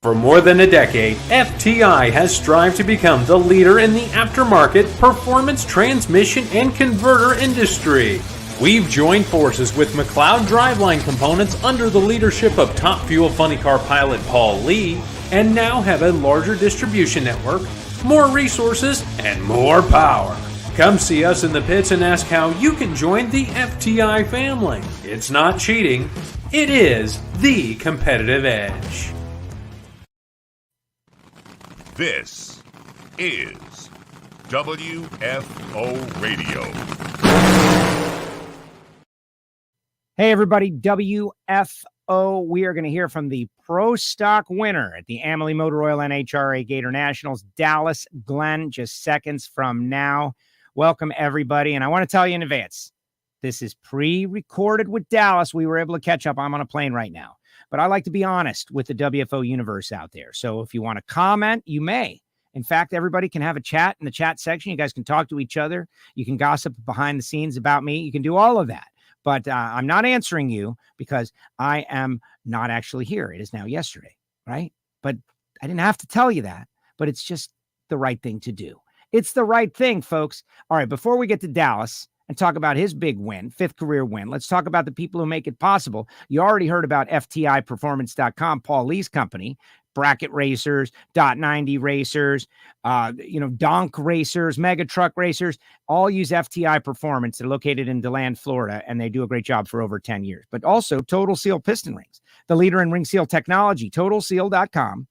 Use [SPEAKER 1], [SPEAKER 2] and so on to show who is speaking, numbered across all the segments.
[SPEAKER 1] For more than a decade, FTI has strived to become the leader in the aftermarket performance transmission and converter industry. We've joined forces with McLeod Driveline Components under the leadership of Top Fuel Funny Car pilot Paul Lee, and now have a larger distribution network, more resources, and more power. Come see us in the pits and ask how you can join the FTI family. It's not cheating, it is the competitive edge.
[SPEAKER 2] This is WFO Radio.
[SPEAKER 3] Hey, everybody, WFO. We are going to hear from the Pro Stock winner at the Amalie Oil NHRA Gatornationals, Dallas Glenn, just seconds from now. Welcome, everybody. And I want to tell you in advance, this is pre-recorded with Dallas. We were able to catch up. I'm on a plane right now. But I like to be honest with the WFO universe out there. So if you want to comment, you may. In fact, everybody can have a chat in the chat section. You guys can talk to each other. You can gossip behind the scenes about me. You can do all of that. But I'm not answering you because I am not actually here. It is now yesterday, right? But I didn't have to tell you that. But it's just the right thing to do. It's the right thing, folks. All right, before we get to Dallas and talk about his big win, fifth career win, let's talk about the people who make it possible. You already heard about FTIperformance.com, Paul Lee's company, bracket racers, .90 racers, donk racers, mega truck racers, all use FTI Performance. They're located in DeLand, Florida, and they do a great job for over 10 years. But also Total Seal Piston Rings, the leader in ring seal technology, TotalSeal.com.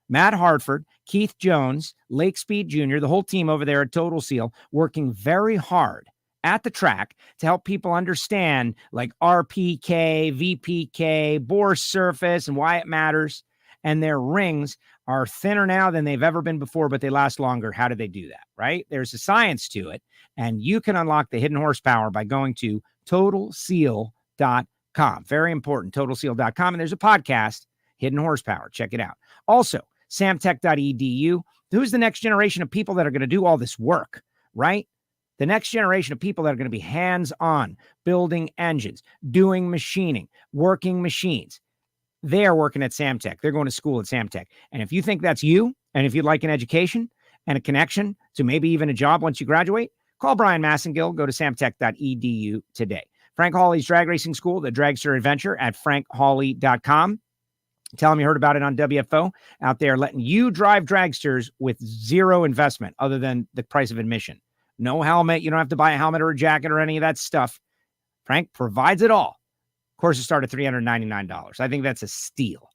[SPEAKER 3] Matt Hartford, Keith Jones, Lake Speed Jr., the whole team over there at Total Seal, working very hard at the track to help people understand like RPK, VPK, bore surface, and why it matters. And their rings are thinner now than they've ever been before, but they last longer. How do they do that, right? There's a science to it, and you can unlock the hidden horsepower by going to TotalSeal.com. Very important, TotalSeal.com. And there's a podcast, Hidden Horsepower. Check it out. Also, samtech.edu. Who's the next generation of people that are going to do all this work, right? The next generation of people that are going to be hands-on, building engines, doing machining, working machines. They are working at Samtech. They're going to school at Samtech. And if you think that's you, and if you'd like an education and a connection to maybe even a job once you graduate, call Brian Massengill. Go to samtech.edu today. Frank Hawley's Drag Racing School, the Dragster Adventure at frankhawley.com. Tell them you heard about it on WFO, out there letting you drive dragsters with zero investment other than the price of admission. No helmet. You don't have to buy a helmet or a jacket or any of that stuff. Frank provides it all. Courses start at $399. I think that's a steal.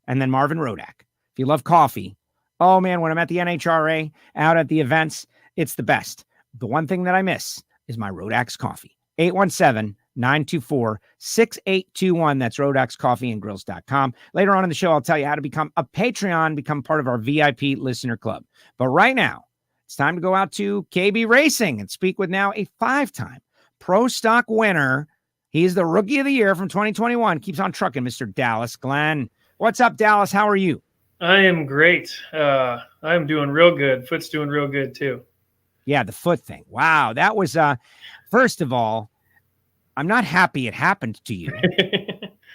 [SPEAKER 3] And then Marvin Rodak. If you love coffee, oh man, when I'm at the NHRA, out at the events, it's the best. The one thing that I miss is my Rodak's coffee. 817-924-6821. That's RodaxCoffeeandGrills.com. Later on in the show, I'll tell you how to become a Patreon, become part of our VIP listener club. But right now, it's time to go out to KB Racing and speak with now a 5-time Pro Stock winner. He's the Rookie of the Year from 2021. Keeps on trucking, Mr. Dallas Glenn. What's up, Dallas? How are you?
[SPEAKER 4] I am great. I'm doing real good. Foot's doing real good, too.
[SPEAKER 3] Yeah, the foot thing. Wow. That was, first of all, I'm not happy it happened to you,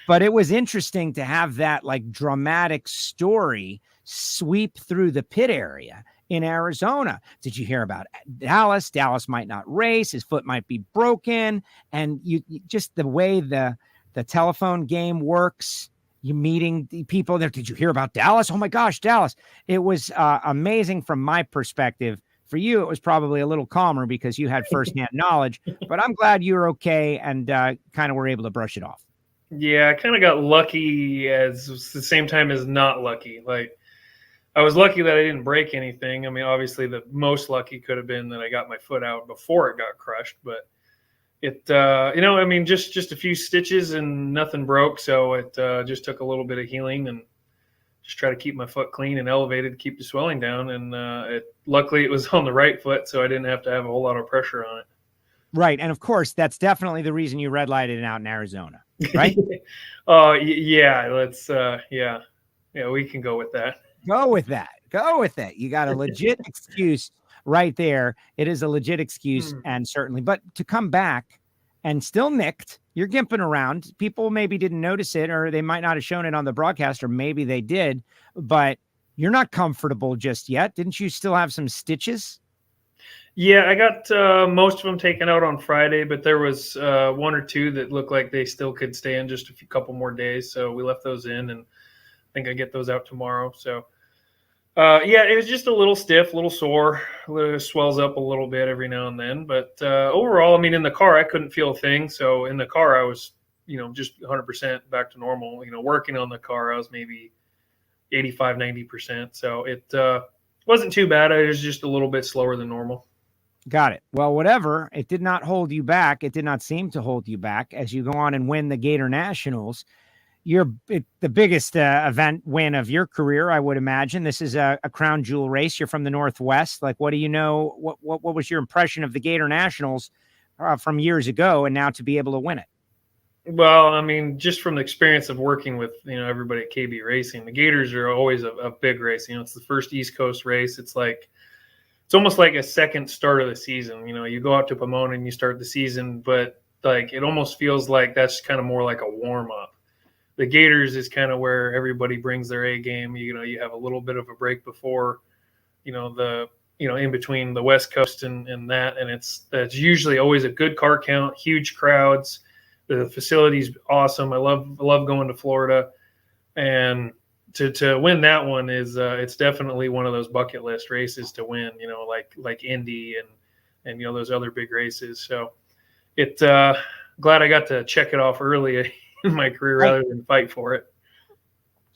[SPEAKER 3] but it was interesting to have that like dramatic story sweep through the pit area in Arizona. Did you hear about Dallas? Dallas might not race. His foot might be broken. And you just the way the telephone game works, you meeting the people there. Did you hear about Dallas? Oh my gosh, Dallas. It was amazing from my perspective. For you, it was probably a little calmer because you had firsthand knowledge, but I'm glad you were okay and kind of were able to brush it off.
[SPEAKER 4] Yeah, I kind of got lucky as the same time as not lucky. Like, I was lucky that I didn't break anything. I mean, obviously the most lucky could have been that I got my foot out before it got crushed, but it, just a few stitches and nothing broke. So it just took a little bit of healing and just try to keep my foot clean and elevated, keep the swelling down. And luckily it was on the right foot, so I didn't have to have a whole lot of pressure on it.
[SPEAKER 3] Right. And of course, that's definitely the reason you red lighted it out in Arizona, right?
[SPEAKER 4] Yeah. Let's, yeah, we can go with that.
[SPEAKER 3] Go with that. You got a legit excuse right there. It is a legit excuse. And certainly, but to come back and still nicked. You're gimping around. People maybe didn't notice it, or they might not have shown it on the broadcast, or maybe they did, but you're not comfortable just yet. Didn't you still have some stitches?
[SPEAKER 4] Yeah, I got most of them taken out on Friday, but there was one or two that looked like they still could stay in just couple more days. So we left those in, and I think I get those out tomorrow. So, yeah, it was just a little stiff, a little sore, it swells up a little bit every now and then. But overall, I mean, in the car, I couldn't feel a thing. So in the car, I was, just 100% back to normal. Working on the car, I was maybe 85, 90%. So it wasn't too bad. I was just a little bit slower than normal.
[SPEAKER 3] Got it. Well, whatever. It did not hold you back. It did not seem to hold you back as you go on and win the Gatornationals. The biggest event win of your career, I would imagine. This is a crown jewel race. You're from the Northwest. Like, what do you know? What was your impression of the Gatornationals from years ago, and now to be able to win it?
[SPEAKER 4] Well, I mean, just from the experience of working with everybody at KB Racing, the Gators are always a big race. It's the first East Coast race. It's almost like a second start of the season. You go out to Pomona and you start the season, but it almost feels like that's kind of more like a warm up. The Gators is kind of where everybody brings their A game. You have a little bit of a break before, in between the West Coast and that, and it's usually always a good car count, huge crowds. The facility's awesome. I love going to Florida, and to win that one is it's definitely one of those bucket list races to win. Like Indy and those other big races. So glad I got to check it off early in my career rather than fight for it.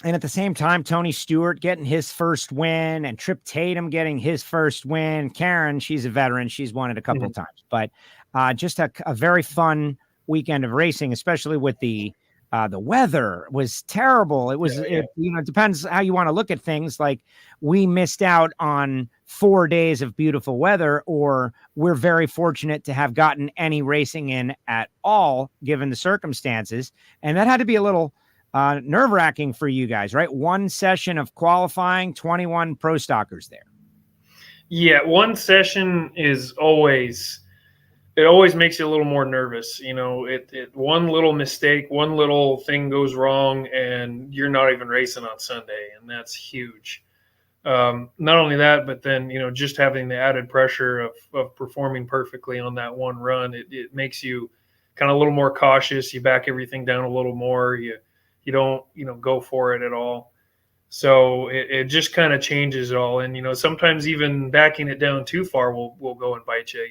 [SPEAKER 3] And at the same time, Tony Stewart getting his first win and Trip Tatum getting his first win. Karen, she's a veteran. She's won it a couple of times, but just a very fun weekend of racing, especially with the weather was terrible. It was, it depends how you want to look at things. Like, we missed out on 4 days of beautiful weather, or we're very fortunate to have gotten any racing in at all, given the circumstances. And that had to be a little nerve-wracking for you guys, right? One session of qualifying, 21 pro stockers there.
[SPEAKER 4] Yeah, one session is always it always makes you a little more nervous. You know, one little mistake, one little thing goes wrong, and you're not even racing on Sunday, and that's huge. Not only that, but then, you know, just having the added pressure of performing perfectly on that one run, it makes you kind of a little more cautious. You back everything down a little more. You don't, go for it at all. So it just kind of changes it all. And, sometimes even backing it down too far will go and bite you.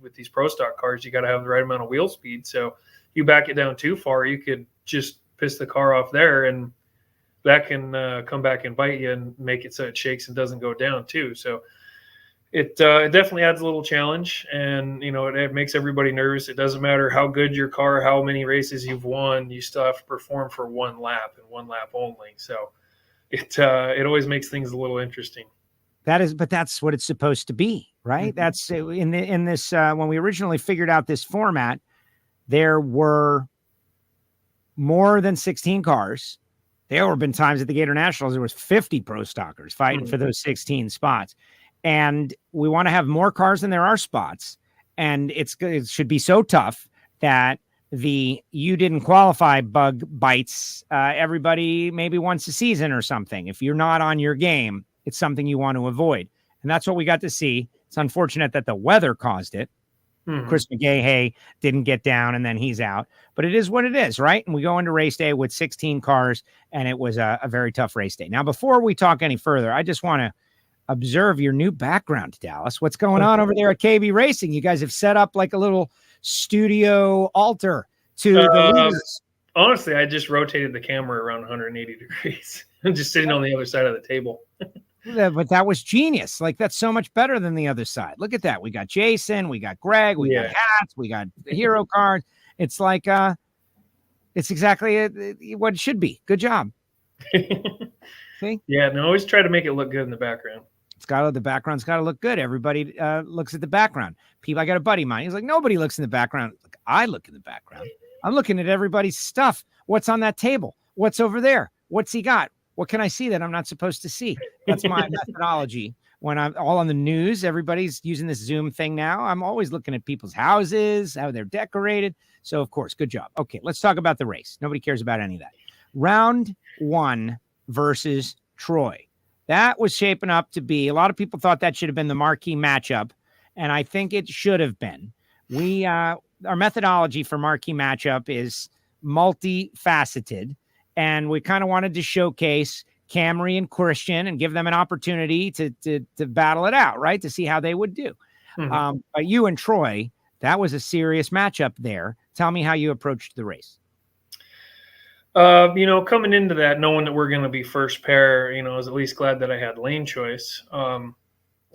[SPEAKER 4] With these pro stock cars, you got to have the right amount of wheel speed. So you back it down too far, you could just piss the car off there, and that can come back and bite you and make it so it shakes and doesn't go down too. So it definitely adds a little challenge, and, it makes everybody nervous. It doesn't matter how good your car, how many races you've won, you still have to perform for one lap and one lap only. So it always makes things a little interesting.
[SPEAKER 3] But that's what it's supposed to be, right? Mm-hmm. That's in this when we originally figured out this format, there were more than 16 cars. There have been times at the Gatornationals there was 50 pro stockers fighting for those 16 spots, and we want to have more cars than there are spots. And it should be so tough that you didn't qualify bug bites everybody maybe once a season or something. If you're not on your game, it's something you want to avoid. And that's what we got to see. It's unfortunate that the weather caused it. Chris McGahey didn't get down, and then he's out. But it is what it is, right? And we go into race day with 16 cars, and it was a very tough race day. Now, before we talk any further, I just want to observe your new background, Dallas. What's going on over there at KB Racing? You guys have set up like a little studio altar to the leaders.
[SPEAKER 4] Honestly, I just rotated the camera around 180 degrees. I'm just sitting on the other side of the table.
[SPEAKER 3] But that was genius. Like, that's so much better than the other side. Look at that. We got Jason, we got Greg, we got hats, we got the hero cards. It's like, it's exactly what it should be. Good job. See? Yeah, no, always try to make it look good in the background. The background's got to look good. Everybody looks at the background. I got a buddy of mine. He's like, nobody looks in the background. Like, I look in the background. I'm looking at everybody's stuff. What's on that table? What's over there? What's he got? What can I see that I'm not supposed to see? That's my methodology when I'm all on the news, everybody's using this Zoom thing now. I'm always looking at people's houses, how they're decorated. So, of course, good job. Okay, let's talk about the race. Nobody cares about any of that. Round 1 versus Troy. That was shaping up to be, a lot of people thought that should have been the marquee matchup, and I think it should have been. Our methodology for marquee matchup is multifaceted, and we kind of wanted to showcase Camry and Christian and give them an opportunity to battle it out, right? To see how they would do.
[SPEAKER 4] Mm-hmm.
[SPEAKER 3] But you and Troy, that was a serious matchup there. Tell me how you approached the race.
[SPEAKER 4] Coming into that, knowing that we're going to be first pair, I was at least glad that I had lane choice.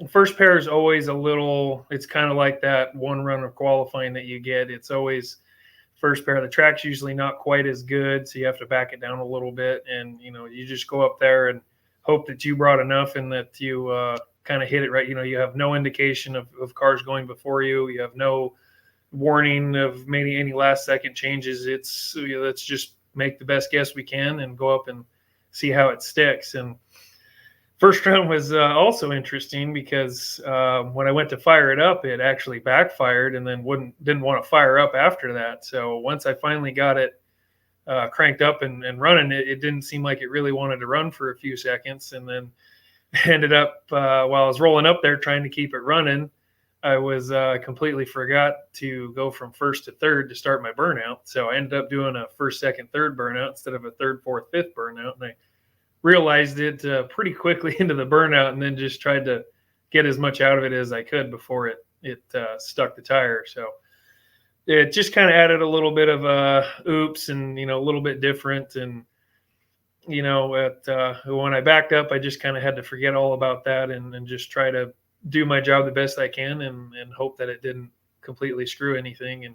[SPEAKER 4] First pair is always it's kind of like that one run of qualifying that you get. It's always first pair. The track's usually not quite as good, so you have to back it down a little bit. And, you just go up there and hope that you brought enough and that you kind of hit it right. You have no indication of cars going before you. You have no warning of maybe any last second changes. Let's just make the best guess we can and go up and see how it sticks. And first round was also interesting because when I went to fire it up, it actually backfired and then didn't want to fire up after that. So once I finally got it cranked up and running, it didn't seem like it really wanted to run for a few seconds. And then ended up, while I was rolling up there trying to keep it running, I was completely forgot to go from first to third to start my burnout. So I ended up doing a first, second, third burnout instead of a third, fourth, fifth burnout. And I realized it pretty quickly into the burnout and then just tried to get as much out of it as I could before it stuck the tire. So it just kind of added a little bit of oops and, a little bit different. And, when I backed up, I just kind of had to forget all about that and just try to do my job the best I can and hope that it didn't completely screw anything and,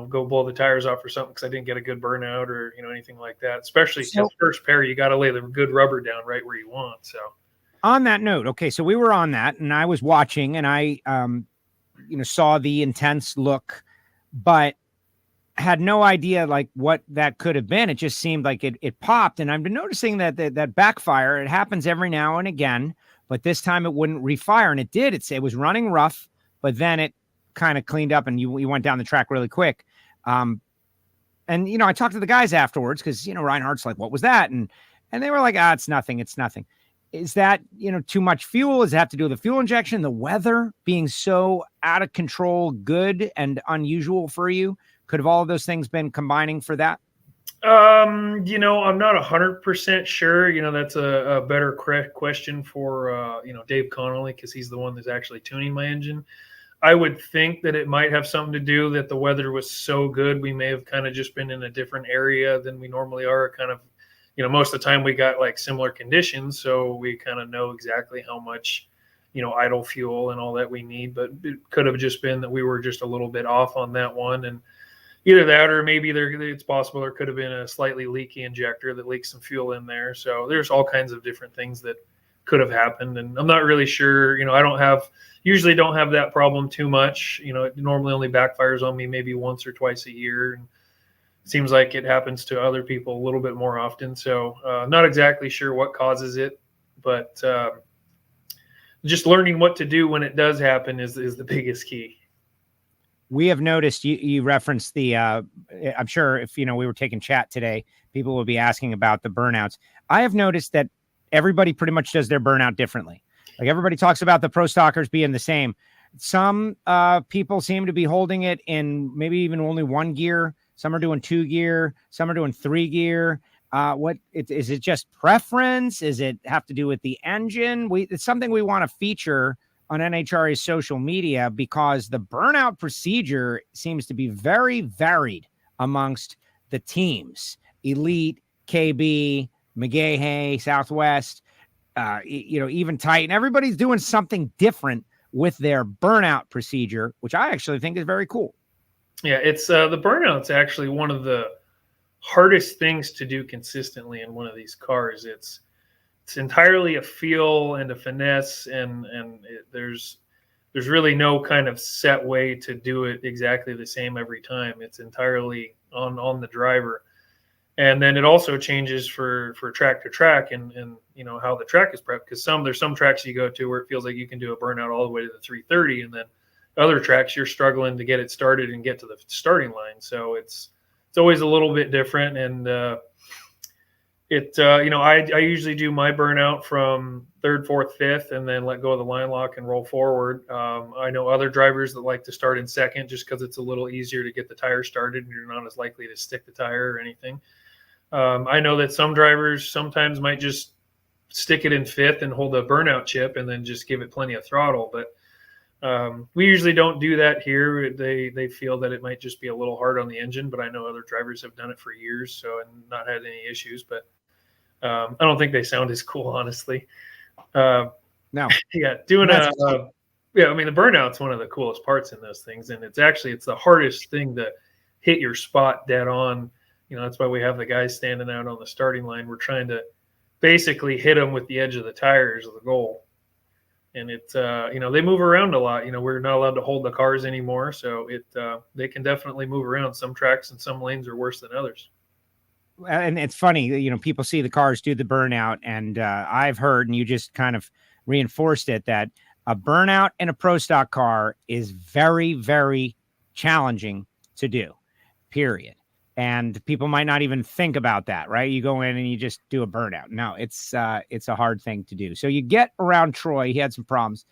[SPEAKER 4] go blow the tires off or something because I didn't get a good burnout or, anything like that. Especially because first pair, you got to lay the good rubber down right where you want. So
[SPEAKER 3] on that note, okay, so we were on that and I was watching and I, saw the intense look, but had no idea like what that could have been. It just seemed like it popped. And I've been noticing that backfire, it happens every now and again, but this time it wouldn't refire. And it did. It was running rough, but then it kind of cleaned up and you went down the track really quick. And, I talked to the guys afterwards because, Reinhardt's like, what was that? And they were like, it's nothing. It's nothing. Is that, too much fuel? Does it have to do with the fuel injection, the weather being so out of control, good and unusual for you? Could have all of those things been combining for that?
[SPEAKER 4] I'm not 100% sure. That's a better question for, Dave Connolly, because he's the one that's actually tuning my engine. I would think that it might have something to do that the weather was so good. We may have kind of just been in a different area than we normally are. Kind of, most of the time we got like similar conditions. So we kind of know exactly how much, idle fuel and all that we need. But it could have just been that we were just a little bit off on that one. And either that or maybe it's possible there could have been a slightly leaky injector that leaked some fuel in there. So there's all kinds of different things that could have happened. And I'm not really sure, I usually don't have that problem too much. It normally only backfires on me maybe once or twice a year. And it seems like it happens to other people a little bit more often. So not exactly sure what causes it, but just learning what to do when it does happen is the biggest key.
[SPEAKER 3] We have noticed you referenced the, I'm sure if, we were taking chat today, people will be asking about the burnouts. I have noticed that everybody pretty much does their burnout differently. Like everybody talks about the pro stockers being the same. Some people seem to be holding it in maybe even only one gear. Some are doing 2 gear. Some are doing 3 gear. Is it just preference? Is it have to do with the engine? It's something we want to feature on NHRA's social media because the burnout procedure seems to be very varied amongst the teams. Elite, KB, McGahey, Southwest, even Titan. Everybody's doing something different with their burnout procedure, which I actually think is very cool.
[SPEAKER 4] Yeah, it's the burnout's actually one of the hardest things to do consistently in one of these cars. It's entirely a feel and a finesse, and there's really no kind of set way to do it exactly the same every time. It's entirely on the driver. And then it also changes for track to track and how the track is prepped, because there's some tracks you go to where it feels like you can do a burnout all the way to the 330, and then other tracks you're struggling to get it started and get to the starting line. So it's always a little bit different. And I usually do my burnout from third, fourth, fifth, and then let go of the line lock and roll forward. I know other drivers that like to start in second just because it's a little easier to get the tire started and you're not as likely to stick the tire or anything. I know that some drivers sometimes might just stick it in fifth and hold a burnout chip and then just give it plenty of throttle. But we usually don't do that here. They feel that it might just be a little hard on the engine, but I know other drivers have done it for years, and not had any issues. But I don't think they sound as cool, honestly.
[SPEAKER 3] No.
[SPEAKER 4] Yeah, the burnout's one of the coolest parts in those things, and it's the hardest thing to hit your spot dead on. That's why we have the guys standing out on the starting line. We're trying to basically hit them with the edge of the tires of the goal. And it's, they move around a lot. We're not allowed to hold the cars anymore. So they can definitely move around. Some tracks and some lanes are worse than others.
[SPEAKER 3] And it's funny, people see the cars do the burnout, and I've heard, and you just kind of reinforced it, that a burnout in a pro stock car is very, very challenging to do, period. And people might not even think about that, right? You go in and you just do a burnout. No, it's a hard thing to do. So you get around Troy. He had some problems,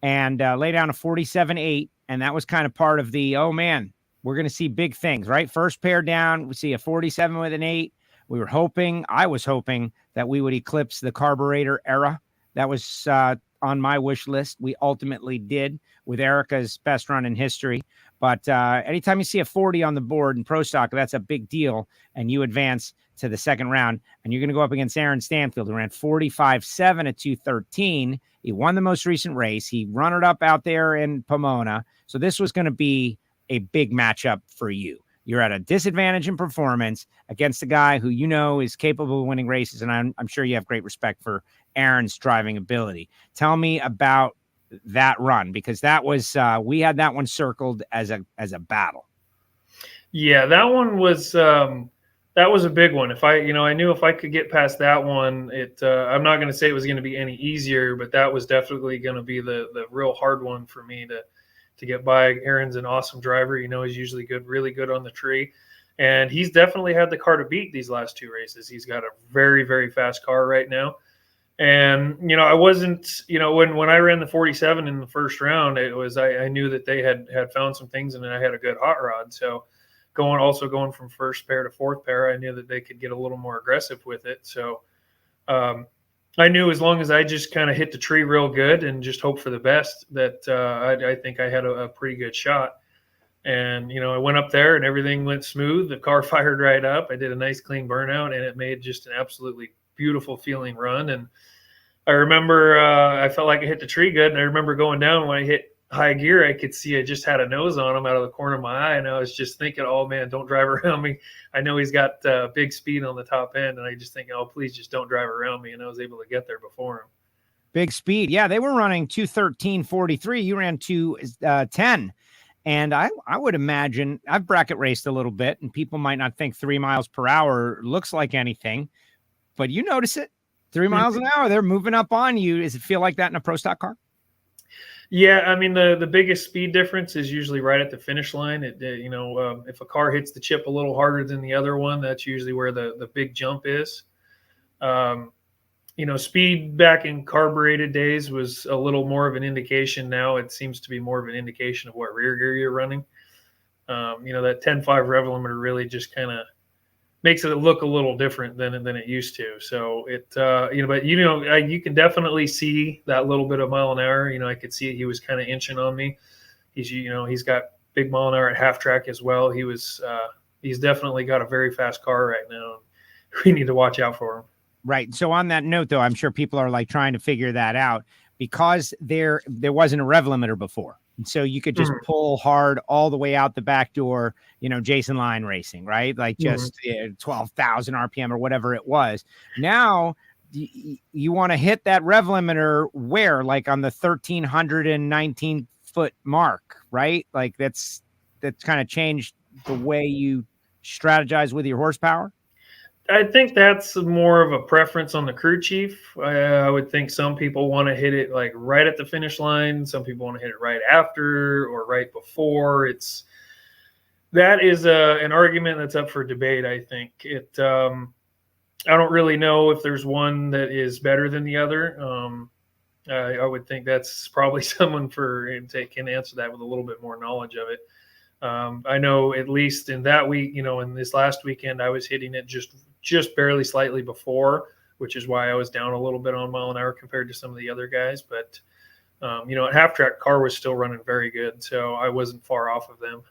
[SPEAKER 3] and lay down a 47.8, and that was kind of part of the, oh man, we're going to see big things, right? First pair down, we see a 47 with an 8. I was hoping that we would eclipse the carburetor era. That was on my wish list. We ultimately did, with Erica's best run in history. But anytime you see a 40 on the board in pro stock, that's a big deal. And you advance to the second round, and you're going to go up against Aaron Stanfield, who ran 45.7 at 213. He won the most recent race. He runnered up out there in Pomona. So this was going to be a big matchup for you. You're at a disadvantage in performance against a guy who is capable of winning races, and I'm sure you have great respect for Aaron's driving ability. Tell me about that run, because that was we had that one circled as a battle.
[SPEAKER 4] Yeah, that one was a big one. If I knew if I could get past that one, I'm not going to say it was going to be any easier, but that was definitely going to be the real hard one for me to get by. Aaron's an awesome driver. He's usually really good on the tree, and he's definitely had the car to beat these last two races. He's got a very, very fast car right now. And, I wasn't, when I ran the 47 in the first round, it was, I knew that they had found some things, and then I had a good hot rod. So going from first pair to fourth pair, I knew that they could get a little more aggressive with it. So I knew as long as I just kind of hit the tree real good and just hope for the best, that I think I had a pretty good shot. And, I went up there and everything went smooth. The car fired right up. I did a nice clean burnout, and it made just an absolutely beautiful feeling run. And I remember I felt like I hit the tree good. And I remember going down, when I hit high gear, I could see I just had a nose on him out of the corner of my eye. And I was just thinking, oh man, don't drive around me. I know he's got big speed on the top end. And I just think, oh, please just don't drive around me. And I was able to get there before him.
[SPEAKER 3] Big speed. Yeah, they were running 213.43. You ran 210. And I would imagine, I've bracket raced a little bit, and people might not think 3 miles per hour looks like anything, but you notice it. 3 miles an hour, they're moving up on you. Does it feel like that in a pro stock car?
[SPEAKER 4] Yeah, I mean, the biggest speed difference is usually right at the finish line. If a car hits the chip a little harder than the other one, that's usually where the big jump is. Speed back in carbureted days was a little more of an indication. Now it seems to be more of an indication of what rear gear you're running. That 10.5 rev limiter really just kind of makes it look a little different than it used to. So you can definitely see that little bit of mile an hour. I could see he was kind of inching on me. He's got big mile an hour at half track as well. He's definitely got a very fast car right now. We need to watch out for him.
[SPEAKER 3] Right. So on that note, though, I'm sure people are like trying to figure that out, because there wasn't a rev limiter before. And so you could just pull hard all the way out the back door, Jason Line racing, right? Like just 12,000 RPM or whatever it was. Now you want to hit that rev limiter where, like on the 1,319 foot mark, right? Like that's kind of changed the way you strategize with your horsepower.
[SPEAKER 4] I think that's more of a preference on the crew chief. I would think some people want to hit it like right at the finish line. Some people want to hit it right after or right before. That is an argument that's up for debate. I think I don't really know if there's one that is better than the other. I would think that's probably someone can answer that with a little bit more knowledge of it. I know at least in that week, in this last weekend, I was hitting it just barely slightly before, which is why I was down a little bit on mile an hour compared to some of the other guys. But, at half track, car was still running very good. So I wasn't far off of them.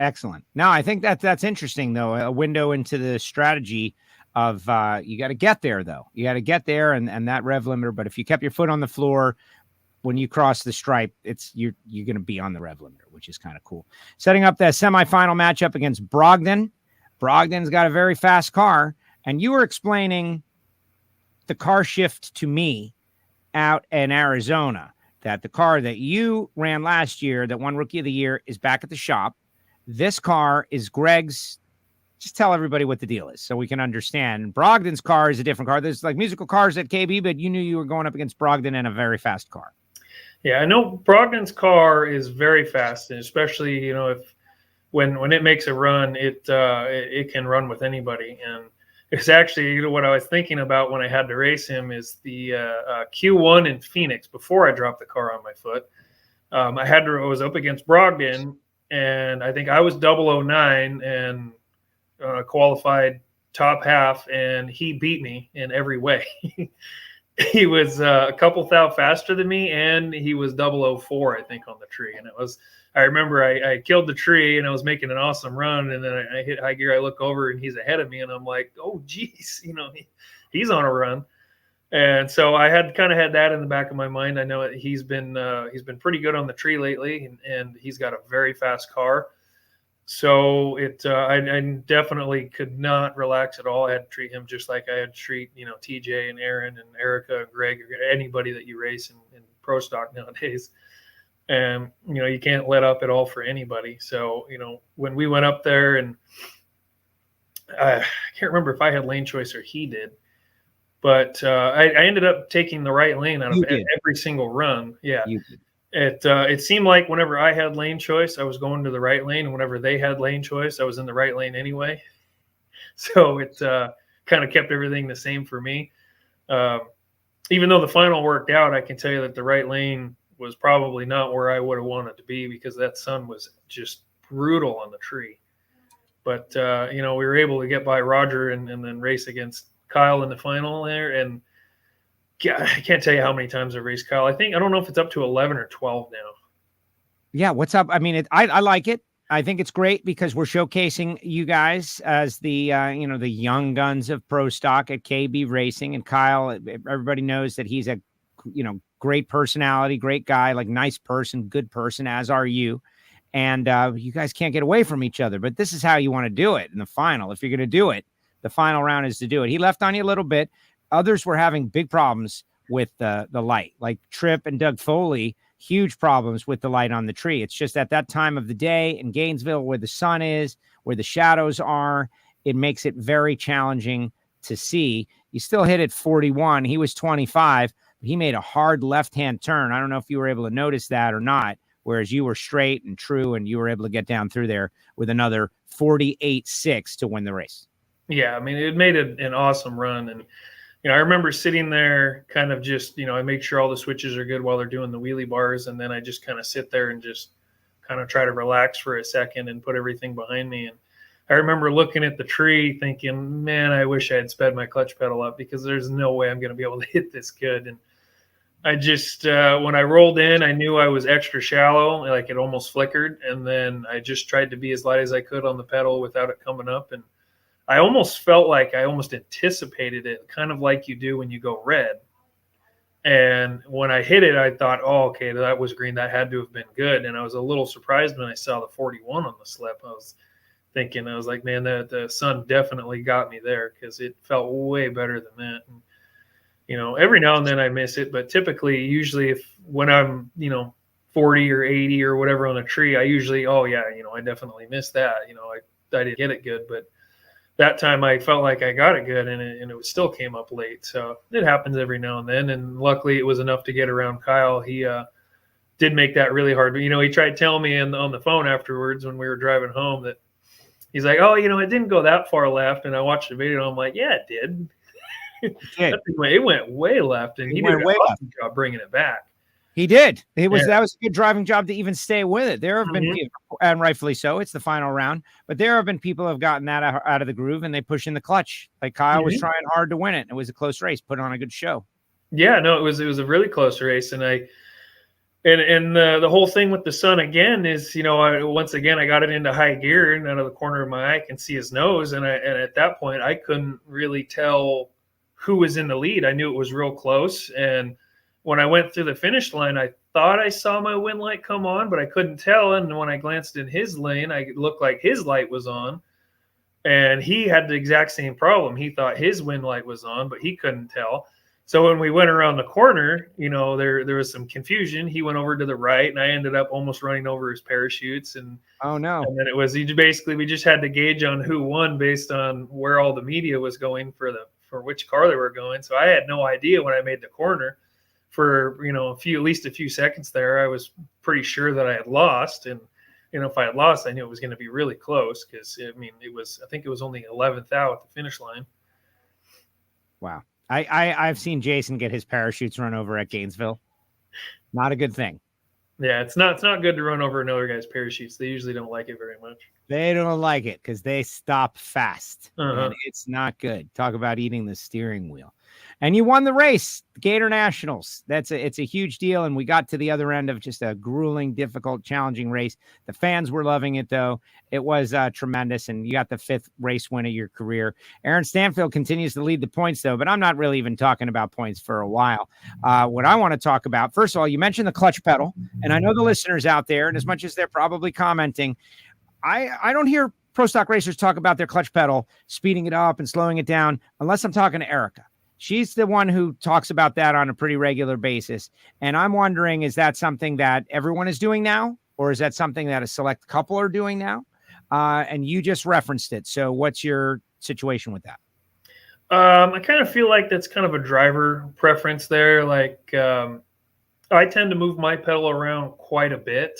[SPEAKER 3] Excellent. Now, I think that's interesting, though, a window into the strategy of you got to get there, though. You got to get there and that rev limiter. But if you kept your foot on the floor when you cross the stripe, you're going to be on the rev limiter, which is kind of cool. Setting up that semifinal matchup against Brogdon. Brogdon's got a very fast car, and you were explaining the car shift to me out in Arizona, that the car that you ran last year that won Rookie of the Year is back at the shop. This car is Greg's. Just tell everybody what the deal is so we can understand. Brogdon's car is a different car. There's like musical cars at KB, but you knew you were going up against Brogdon and a very fast car.
[SPEAKER 4] Yeah, I know Brogdon's car is very fast, and especially if when it makes a run, it can run with anybody. And it's actually what I was thinking about when I had to race him is the Q1 in Phoenix before I dropped the car on my foot. I was up against Brogdon, and I think I was 009 and qualified top half, and he beat me in every way. He was a couple thou faster than me, and he was 004, I think, on the tree. And I remember I killed the tree, and I was making an awesome run, and then I hit high gear. I look over, and he's ahead of me, and I'm like, oh, geez, he's on a run. And so I had that in the back of my mind. I know that he's been pretty good on the tree lately, and he's got a very fast car. So I definitely could not relax at all. I had to treat him just like I had to treat, TJ and Aaron and Erica and Greg, or anybody that you race in pro stock nowadays. And, you can't let up at all for anybody. So, when we went up there, and I can't remember if I had lane choice or he did, but I ended up taking the right lane out of every single run. Yeah. It seemed like whenever I had lane choice, I was going to the right lane. And whenever they had lane choice, I was in the right lane anyway. So it kind of kept everything the same for me. Even though the final worked out, I can tell you that the right lane was probably not where I would have wanted to be, because that sun was just brutal on the tree. But, we were able to get by Roger and then race against Kyle in the final there. And I can't tell you how many times I've raced Kyle. I don't know if it's up to 11 or 12 now.
[SPEAKER 3] Yeah, what's up? I mean, I like it. I think it's great because we're showcasing you guys as the the young guns of pro stock at KB Racing. And Kyle, everybody knows that he's a great personality, great guy, like nice person, good person, as are you. And you guys can't get away from each other. But this is how you want to do it in the final. If you're going to do it, the final round is to do it. He left on you a little bit. Others were having big problems with the light, like Tripp and Doug Foley, huge problems with the light on the tree. It's just at that time of the day in Gainesville, where the sun is, where the shadows are, it makes it very challenging to see. You still hit it 41. He was 25. But he made a hard left-hand turn. I don't know if you were able to notice that or not, whereas you were straight and true, and you were able to get down through there with another 48.6 to win the race.
[SPEAKER 4] Yeah, I mean, it made an awesome run. And I remember sitting there kind of just, I make sure all the switches are good while they're doing the wheelie bars. And then I just kind of sit there and just kind of try to relax for a second and put everything behind me. And I remember looking at the tree thinking, man, I wish I had sped my clutch pedal up, because there's no way I'm going to be able to hit this good. And I just, when I rolled in, I knew I was extra shallow, like it almost flickered. And then I just tried to be as light as I could on the pedal without it coming up. And I almost felt like I almost anticipated it, kind of like you do when you go red. And when I hit it, I thought, oh, okay, that was green. That had to have been good. And I was a little surprised when I saw the 41 on the slip. I was like, man, the sun definitely got me there, because it felt way better than that. And, every now and then I miss it, but typically, usually when I'm, 40 or 80 or whatever on a tree, I usually, I definitely missed that. I didn't get it good, but that time I felt like I got it good, and it still came up late. So it happens every now and then. And luckily, it was enough to get around Kyle. He did make that really hard. But, he tried telling me on the phone afterwards when we were driving home that he's like, "Oh, it didn't go that far left." And I watched the video, and I'm like, "Yeah, it did. It went way left, and he did an awesome job bringing it back."
[SPEAKER 3] He did. That was a good driving job to even stay with it. There have been people, and rightfully so, it's the final round, but there have been people who have gotten that out of the groove and they push in the clutch. Like Kyle was trying hard to win it. It was a close race, put on a good show.
[SPEAKER 4] Yeah, no, it was a really close race. And the whole thing with the sun again is, once again, I got it into high gear, and out of the corner of my eye, I can see his nose. And at that point, I couldn't really tell who was in the lead. I knew it was real close. And when I went through the finish line, I thought I saw my wind light come on, but I couldn't tell. And when I glanced in his lane, it looked like his light was on. And he had the exact same problem. He thought his wind light was on, but he couldn't tell. So when we went around the corner, there was some confusion. He went over to the right, and I ended up almost running over his parachutes. And
[SPEAKER 3] oh no!
[SPEAKER 4] And then we just had to gauge on who won based on where all the media was going for which car they were going. So I had no idea when I made the corner. For at least a few seconds there, I was pretty sure that I had lost, and if I had lost, I knew it was going to be really close because I think it was only 11th out at the finish line.
[SPEAKER 3] Wow, I've seen Jason get his parachutes run over at Gainesville. Not a good thing.
[SPEAKER 4] Yeah, it's not good to run over another guy's parachutes. They usually don't like it very much.
[SPEAKER 3] They don't like it because they stop fast,
[SPEAKER 4] and
[SPEAKER 3] it's not good. Talk about eating the steering wheel. And you won the race, the Gatornationals. It's a huge deal. And we got to the other end of just a grueling, difficult, challenging race. The fans were loving it, though. It was tremendous. And you got the 5th race win of your career. Aaron Stanfield continues to lead the points, though, but I'm not really even talking about points for a while. What I want to talk about, first of all, you mentioned the clutch pedal. And I know the listeners out there, and as much as they're probably commenting, I don't hear pro stock racers talk about their clutch pedal, speeding it up and slowing it down, unless I'm talking to Erica. She's the one who talks about that on a pretty regular basis. And I'm wondering, is that something that everyone is doing now? Or is that something that a select couple are doing now? And you just referenced it. So what's your situation with that?
[SPEAKER 4] I kind of feel like that's kind of a driver preference there. Like I tend to move my pedal around quite a bit.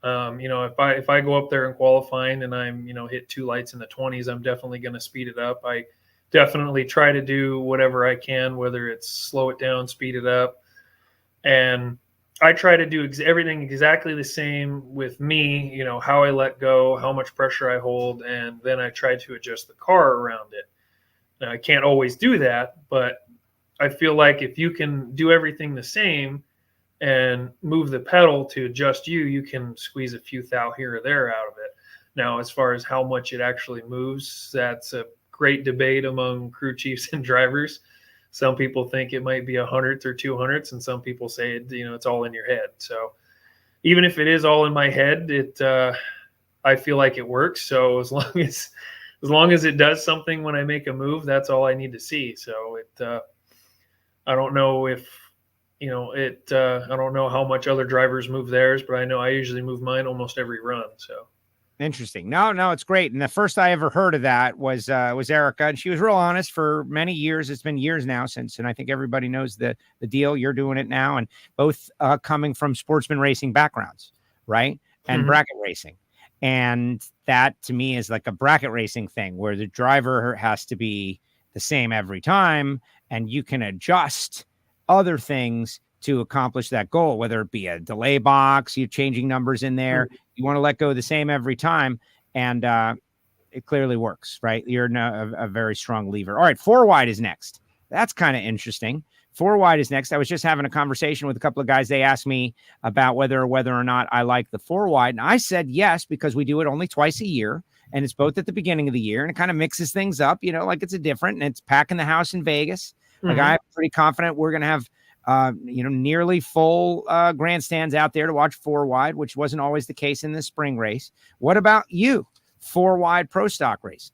[SPEAKER 4] If I go up there in qualifying and I'm, hit 2 lights in the 20s, I'm definitely going to speed it up. I definitely try to do whatever I can, whether it's slow it down, speed it up. And I try to do everything exactly the same with me, how I let go, how much pressure I hold, and then I try to adjust the car around it. Now, I can't always do that, but I feel like if you can do everything the same and move the pedal to adjust you can squeeze a few thou here or there out of it. Now, as far as how much it actually moves, that's a great debate among crew chiefs and drivers. Some people think it might be 100ths or 200ths, and some people say it's all in your head. So even if it is all in my head, I feel like it works. So as long as it does something when I make a move, that's all I need to see. So I don't know if I don't know how much other drivers move theirs, but I know I usually move mine almost every run. So.
[SPEAKER 3] Interesting. No, it's great. And the first I ever heard of that was Erica, and she was real honest for many years. It's been years now since, and I think everybody knows the deal. You're doing it now, and both coming from sportsman racing backgrounds, right? And bracket racing. And that to me is like a bracket racing thing where the driver has to be the same every time, and you can adjust other things to accomplish that goal, whether it be a delay box, you're changing numbers in there. You want to let go the same every time. And it clearly works, right? You're a very strong lever. All right. 4 wide is next. That's kind of interesting. 4 wide is next. I was just having a conversation with a couple of guys. They asked me about whether or not I like the 4 wide. And I said, yes, because we do it only twice a year. And it's both at the beginning of the year, and it kind of mixes things up, like it's a different, and it's packing the house in Vegas. Like I'm pretty confident we're going to have, nearly full grandstands out there to watch 4 wide, which wasn't always the case in the spring race. What about you? 4 wide pro stock race?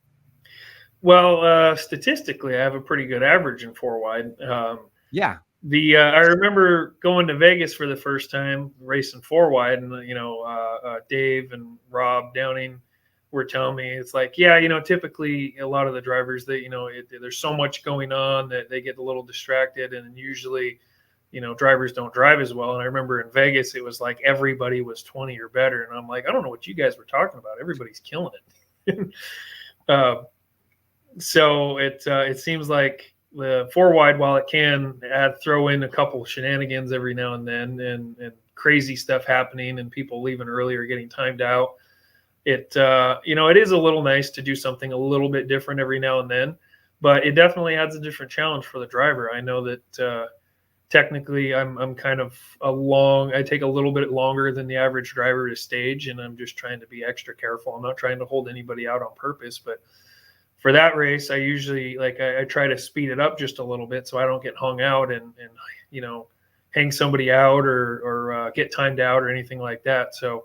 [SPEAKER 4] Well, statistically, I have a pretty good average in 4 wide.
[SPEAKER 3] Yeah.
[SPEAKER 4] I remember going to Vegas for the first time, racing 4 wide, and Dave and Rob Downing were telling me, it's like, yeah, typically a lot of the drivers that, there's so much going on that they get a little distracted, and usually, drivers don't drive as well. And I remember in Vegas, it was like everybody was 20 or better. And I'm like, I don't know what you guys were talking about. Everybody's killing it. So it seems like the 4-wide, while it can throw in a couple shenanigans every now and then, and crazy stuff happening and people leaving early or getting timed out, it is a little nice to do something a little bit different every now and then, but it definitely adds a different challenge for the driver. I know that technically I'm kind of I take a little bit longer than the average driver to stage, and I'm just trying to be extra careful. I'm not trying to hold anybody out on purpose, but for that race, I usually I try to speed it up just a little bit so I don't get hung out and hang somebody out or get timed out or anything like that. So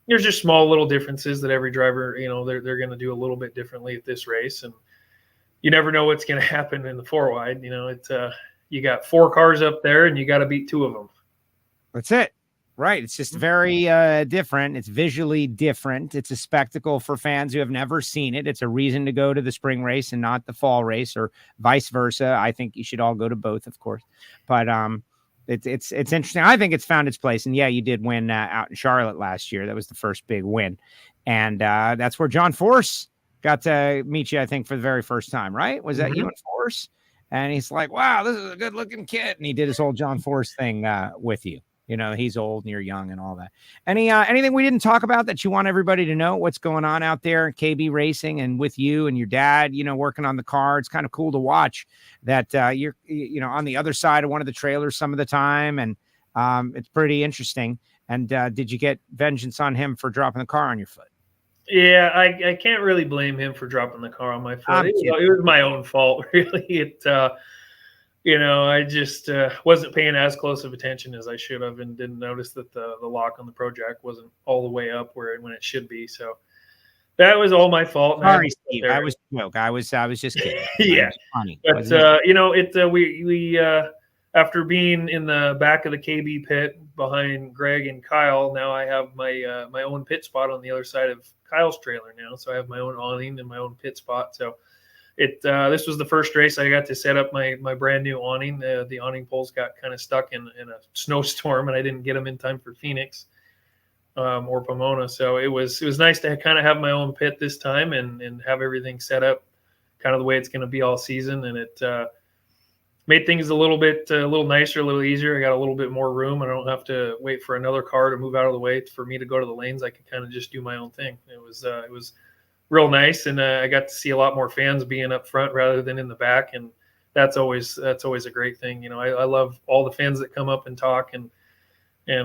[SPEAKER 4] there's just small little differences that every driver, they're going to do a little bit differently at this race. And you never know what's going to happen in the 4-wide. You got 4 cars up there and you got to beat 2 of them.
[SPEAKER 3] That's it. Right. It's just very different. It's visually different. It's a spectacle for fans who have never seen it. It's a reason to go to the spring race and not the fall race, or vice versa. I think you should all go to both, of course. But it's interesting. I think it's found its place. And yeah, you did win out in Charlotte last year. That was the first big win. And that's where John Force got to meet you, I think, for the very first time, right? Was that you and Force? And he's like, wow, this is a good looking kid. And he did his whole John Force thing with you. He's old and you're young and all that. Anything we didn't talk about that you want everybody to know what's going on out there in KB Racing and with you and your dad, working on the car? It's kind of cool to watch that you're, on the other side of one of the trailers some of the time. And it's pretty interesting. And did you get vengeance on him for dropping the car on your foot?
[SPEAKER 4] Yeah, I can't really blame him for dropping the car on my foot. It was my own fault, really. I just wasn't paying as close of attention as I should have, and didn't notice that the lock on the Pro Jack wasn't all the way up when it should be. So that was all my fault.
[SPEAKER 3] Sorry, Steve. I was joke. I was just kidding.
[SPEAKER 4] Yeah,
[SPEAKER 3] funny.
[SPEAKER 4] But we after being in the back of the KB pit behind Greg and Kyle, now I have my own pit spot on the other side of Kyle's trailer now. So I have my own awning and my own pit spot. So this was the first race I got to set up my brand new awning. The awning poles got kind of stuck in a snowstorm, and I didn't get them in time for Phoenix or Pomona. So it was nice to kind of have my own pit this time and have everything set up kind of the way it's going to be all season. And it made things a little nicer, a little easier. I got a little bit more room. I don't have to wait for another car to move out of the way for me to go to the lanes. I could kind of just do my own thing. It was real nice, and I got to see a lot more fans being up front rather than in the back, and that's always a great thing. I love all the fans that come up and talk, and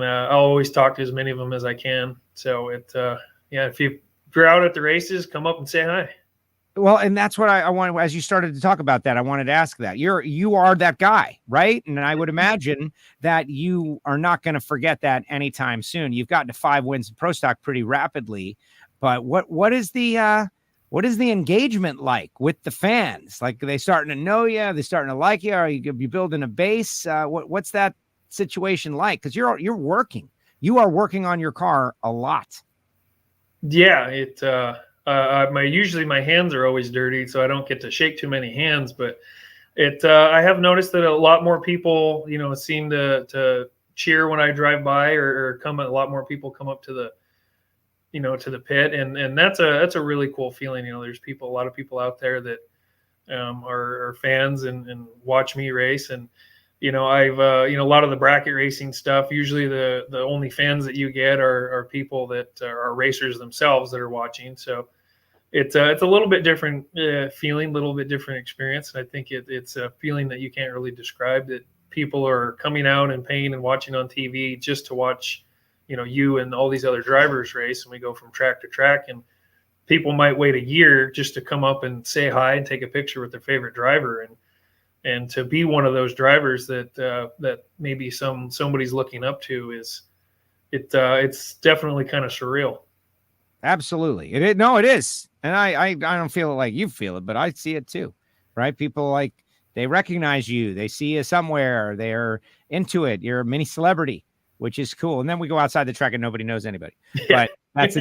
[SPEAKER 4] I'll always talk to as many of them as I can. So if you're out at the races, come up and say hi.
[SPEAKER 3] Well, and that's what I wanted. As you started to talk about that, I wanted to ask that you are that guy, right? And I would imagine that you are not going to forget that anytime soon. You've gotten to 5 wins in Pro Stock pretty rapidly. But what is the engagement like with the fans? Like, are they starting to know you? Are they starting to like you? Are you building a base? What's that situation like? Because you're working. You are working on your car a lot.
[SPEAKER 4] Yeah, usually my hands are always dirty, so I don't get to shake too many hands. But I have noticed that a lot more people, seem to cheer when I drive by, or a lot more people come up to the pit, and that's a really cool feeling. There's a lot of people out there that are fans and watch me race. And I've a lot of the bracket racing stuff, usually the only fans that you get are people that are racers themselves that are watching. So it's a little bit different feeling, a little bit different experience. And I think it's a feeling that you can't really describe, that people are coming out and paying and watching on TV just to watch you and all these other drivers race. And we go from track to track, and people might wait a year just to come up and say hi and take a picture with their favorite driver. And to be one of those drivers that maybe somebody's looking up to it's definitely kind of surreal.
[SPEAKER 3] Absolutely. It is. And I don't feel it like you feel it, but I see it too, right? People they recognize you, they see you somewhere, they're into it. You're a mini celebrity, which is cool. And then we go outside the track and nobody knows anybody. Yeah. But that's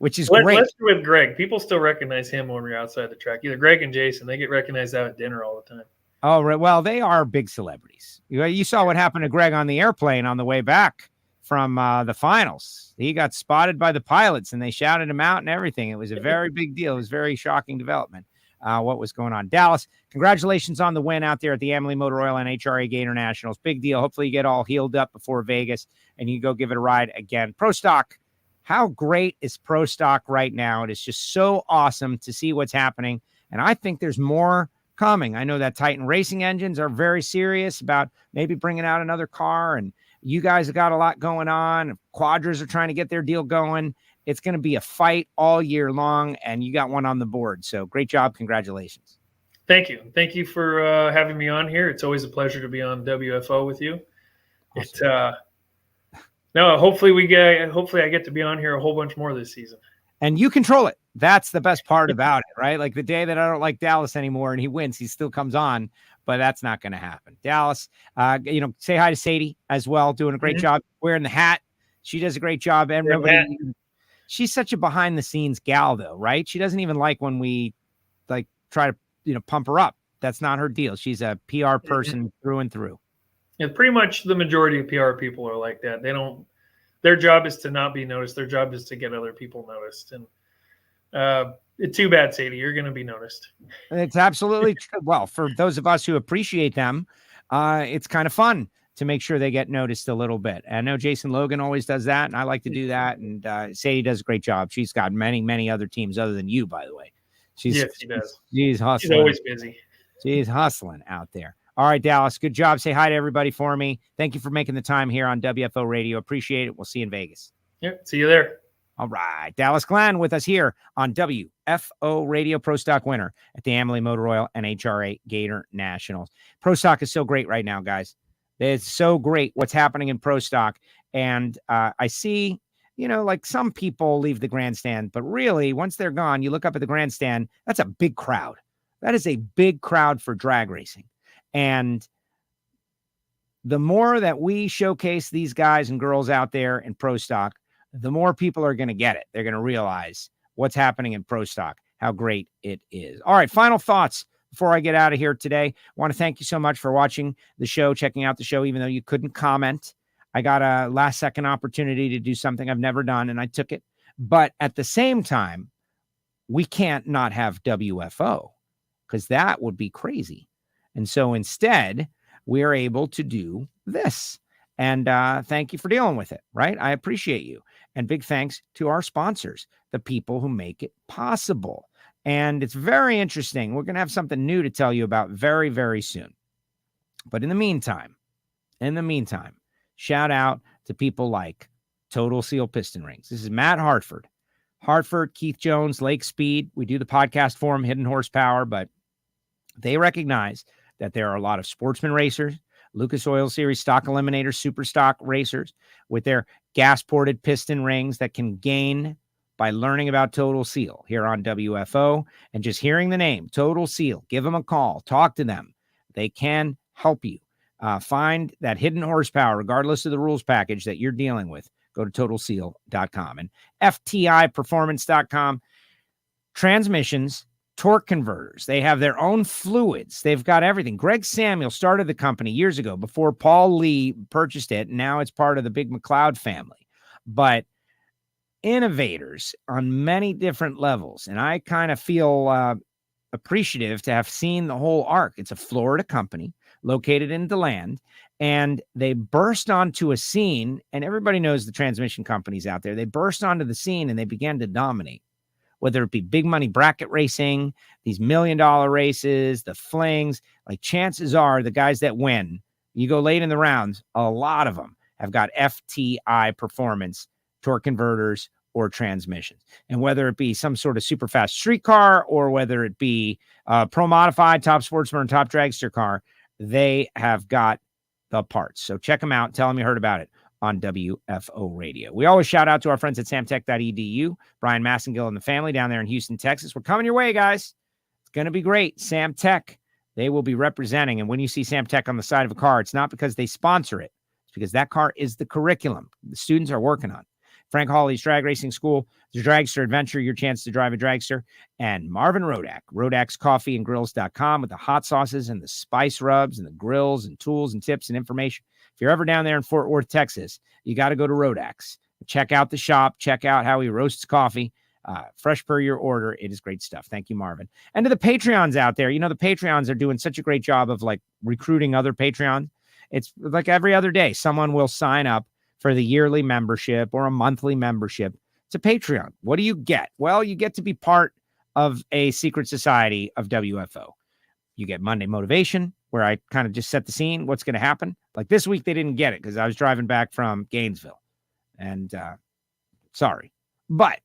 [SPEAKER 3] which is great.
[SPEAKER 4] Especially with Greg. People still recognize him when we're outside the track. Either Greg and Jason, they get recognized out at dinner all the time.
[SPEAKER 3] Oh, right. Well, they are big celebrities. You saw what happened to Greg on the airplane on the way back from the finals. He got spotted by the pilots and they shouted him out and everything. It was a very big deal. It was a very shocking development, what was going on. Dallas, congratulations on the win out there at the Amalie Oil NHRA Gatornationals. Big deal. Hopefully you get all healed up before Vegas and you go give it a ride again. Pro Stock, how great is Pro Stock right now? It is just so awesome to see what's happening. And I think there's more coming. I know that Titan Racing Engines are very serious about maybe bringing out another car, and you guys have got a lot going on. Quadras are trying to get their deal going. It's going to be a fight all year long, and you got one on the board. So great job. Congratulations.
[SPEAKER 4] Thank you. Thank you for having me on here. It's always a pleasure to be on WFO with you. Awesome. Hopefully I get to be on here a whole bunch more this season. And
[SPEAKER 3] you control it. That's the best part about it, right? Like the day that I don't like Dallas anymore and he wins, he still comes on, but that's not going to happen. Dallas, say hi to Sadie as well, doing a great job wearing the hat. She does a great job. And she's such a behind the scenes gal though, right? She doesn't even like when we try to, pump her up. That's not her deal. She's a PR person through and through. Yeah,
[SPEAKER 4] pretty much the majority of PR people are like that. Their job is to not be noticed. Their job is to get other people noticed. And it's too bad, Sadie. You're going to be noticed.
[SPEAKER 3] It's absolutely true. Well, for those of us who appreciate them, it's kind of fun to make sure they get noticed a little bit. And I know Jason Logan always does that, and I like to do that. And Sadie does a great job. She's got many, many other teams other than you, by the way.
[SPEAKER 4] Yes, she does.
[SPEAKER 3] She's hustling.
[SPEAKER 4] She's always busy.
[SPEAKER 3] She's hustling out there. All right, Dallas, good job. Say hi to everybody for me. Thank you for making the time here on WFO Radio. Appreciate it. We'll see you in Vegas.
[SPEAKER 4] Yep, see you there.
[SPEAKER 3] All right, Dallas Glenn with us here on WFO Radio, Pro Stock winner at the Amalie Oil NHRA Gatornationals. Pro Stock is so great right now, guys. It's so great what's happening in Pro Stock. And I see, some people leave the grandstand, but really, once they're gone, you look up at the grandstand, that's a big crowd. That is a big crowd for drag racing. And the more that we showcase these guys and girls out there in Pro Stock, the more people are going to get it. They're going to realize what's happening in Pro Stock, how great it is. All right, final thoughts before I get out of here today. I want to thank you so much for watching the show, checking out the show, even though you couldn't comment. I got a last-second opportunity to do something I've never done, and I took it. But at the same time, we can't not have WFO because that would be crazy. And so instead, we are able to do this. And thank you for dealing with it, right? I appreciate you. And big thanks to our sponsors, the people who make it possible. And it's very interesting. We're going to have something new to tell you about very, very soon. But in the meantime, shout out to people like Total Seal Piston Rings. This is Matt Hartford, Keith Jones, Lake Speed. We do the podcast for them, Hidden Horsepower, but they recognize that there are a lot of sportsman racers, Lucas Oil Series stock eliminators, super stock racers with their gas-ported piston rings that can gain by learning about Total Seal here on WFO and just hearing the name, Total Seal. Give them a call. Talk to them. They can help you. Find that hidden horsepower, regardless of the rules package that you're dealing with. Go to TotalSeal.com and FTIPerformance.com. Transmissions, torque converters. They have their own fluids. They've got everything. Greg Samuel started the company years ago before Paul Lee purchased it. And now it's part of the big McLeod family. But innovators on many different levels. And I kind of feel appreciative to have seen the whole arc. It's a Florida company located in DeLand, and they burst onto a scene, and everybody knows the transmission companies out there. They burst onto the scene and they began to dominate. Whether it be big money bracket racing, these $1 million races, the flings, like chances are the guys that win, you go late in the rounds, a lot of them have got FTI performance, torque converters, or transmissions. And whether it be some sort of super fast street car or whether it be pro modified, top sportsman, top dragster car, they have got the parts. So check them out. Tell them you heard about it on WFO Radio. We always shout out to our friends at samtech.edu, Brian Massengill and the family down there in Houston, Texas. We're coming your way, guys. It's going to be great. Sam Tech, they will be representing. And when you see Sam Tech on the side of a car, it's not because they sponsor it. It's because that car is the curriculum the students are working on. Frank Hawley's Drag Racing School, the Dragster Adventure, your chance to drive a dragster, and Marvin Rodak, Rodak'sCoffeeandGrills.com with the hot sauces and the spice rubs and the grills and tools and tips and information. If you're ever down there in Fort Worth, Texas, you got to go to Rodak's. Check out the shop. Check out how he roasts coffee. Fresh per your order. It is great stuff. Thank you, Marvin. And to the Patreons out there, the Patreons are doing such a great job of like recruiting other Patreons. It's like every other day, someone will sign up for the yearly membership or a monthly membership to Patreon. What do you get? Well, you get to be part of a secret society of WFO. You get Monday Motivation, where I kind of just set the scene. What's going to happen? Like this week, they didn't get it because I was driving back from Gainesville. And sorry. But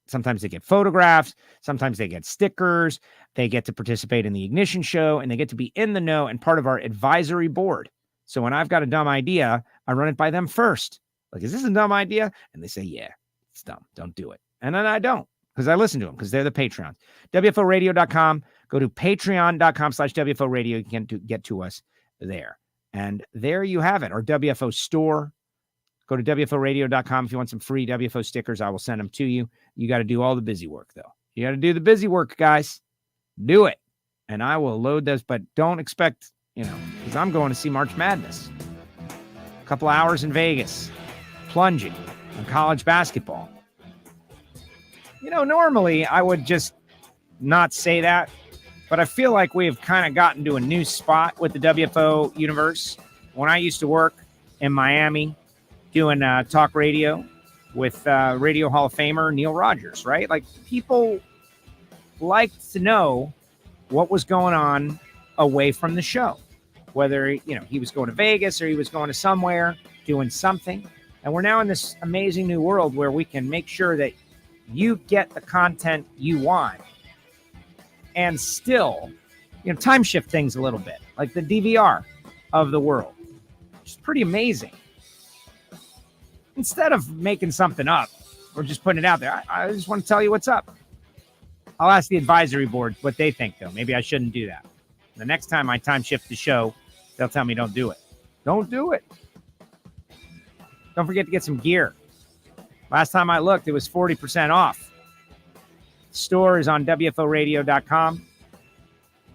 [SPEAKER 3] sometimes they get photographs. Sometimes they get stickers. They get to participate in the Ignition Show, and they get to be in the know and part of our advisory board. So when I've got a dumb idea, I run it by them first. Like, is this a dumb idea? And they say, yeah, it's dumb. Don't do it. And then I don't, because I listen to them, because they're the Patreons. WFOradio.com. Go to patreon.com/WFO Radio. You can get to us there. And there you have it. Our WFO store. Go to WFOradio.com if you want some free WFO stickers. I will send them to you. You got to do all the busy work, though. You got to do the busy work, guys. Do it. And I will load those, but don't expect, because I'm going to see March Madness. A couple hours in Vegas, plunging on college basketball. Normally I would just not say that, but I feel like we have kind of gotten to a new spot with the WFO Universe. When I used to work in Miami doing talk radio with Radio Hall of Famer Neil Rogers, right? Like, people liked to know what was going on away from the show, whether, he was going to Vegas or he was going to somewhere doing something. And we're now in this amazing new world where we can make sure that you get the content you want and still, time shift things a little bit, like the DVR of the world, which is pretty amazing. Instead of making something up or just putting it out there, I just want to tell you what's up. I'll ask the advisory board what they think, though. Maybe I shouldn't do that. The next time I time shift the show, they'll tell me don't do it. Don't do it. Don't forget to get some gear. Last time I looked, it was 40% off. The store is on WFOradio.com.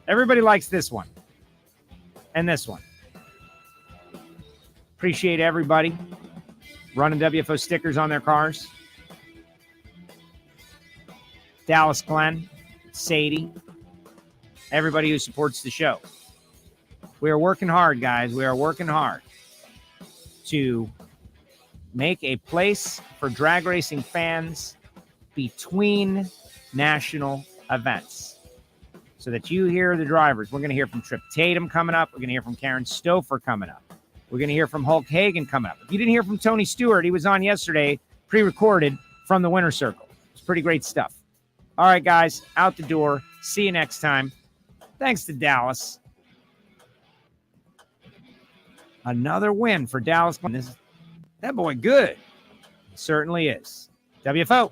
[SPEAKER 3] Everybody likes this one and this one. Appreciate everybody running WFO stickers on their cars. Dallas Glenn, Sadie, everybody who supports the show. We are working hard, guys. We are working hard to make a place for drag racing fans between national events so that you hear the drivers. We're going to hear from Trip Tatum coming up. We're going to hear from Karen Stouffer coming up. We're going to hear from Hulk Hogan coming up. If you didn't hear from Tony Stewart, he was on yesterday, pre-recorded from the Winter Circle. It's pretty great stuff. All right, guys, out the door. See you next time. Thanks to Dallas. Another win for Dallas. That boy good. He certainly is. WFO.